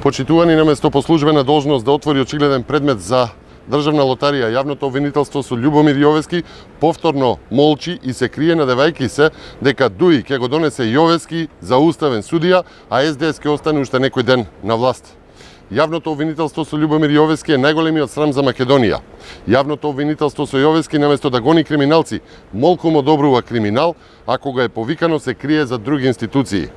Почитувани наместо по службена должност да отвори очигледен предмет за Државна лотарија, јавното обвинителство со Љубомир Јовески повторно молчи и се крие надевајќи се дека ДУИ ќе го донесе Јовески за уставен судија, а СДС ќе остане уште некој ден на власт. Јавното обвинителство со Љубомир Јовески е најголемиот срам за Македонија. Јавното обвинителство со Јовески наместо да гони криминалци, молком одобрува криминал, а кога е повикано се крие за други институции.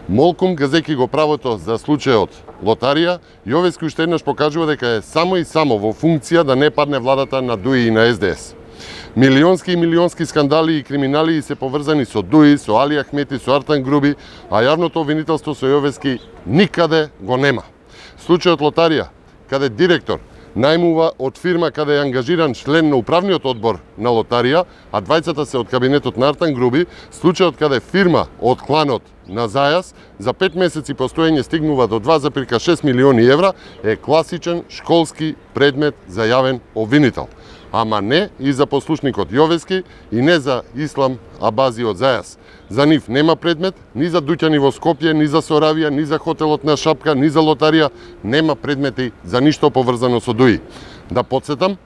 Молком газеки го правото за случајот лотарија, Јовески уште еднаш покажува дека е само и само во функција да не падне владата на ДУИ и на СДС. Милионски и милионски скандали и криминали се поврзани со ДУИ, со Али Ахмети, со Артан Груби, а јавното обвинителство со Јовески никаде го нема. Случајот лотарија, каде директор најмува од фирма каде е ангажиран член на управниот одбор на лотарија, а двајцата се од кабинетот на Артан Груби, случајот каде фирма од кланот на Зајас за 5 месеци постоење стигнува до 2,6 милиони евра, е класичен школски предмет за јавен обвинител. Ама не и за послушникот Јовески и не за Ислам Абази од Зајас. За нив нема предмет, ни за дуќани во Скопје, ни за Соравија, ни за хотелот на Шапка, ни за лотарија, нема предмети за ништо поврзано со ДУИ. Да подсетам,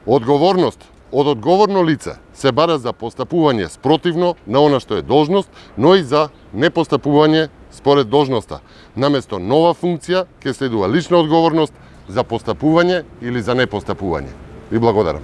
одговорност од одговорно лице се бара за постапување спротивно на она што е должност, но и за непостапување според должноста. Наместо нова функција ќе следува лична одговорност за постапување или за непостапување. Ви благодарам.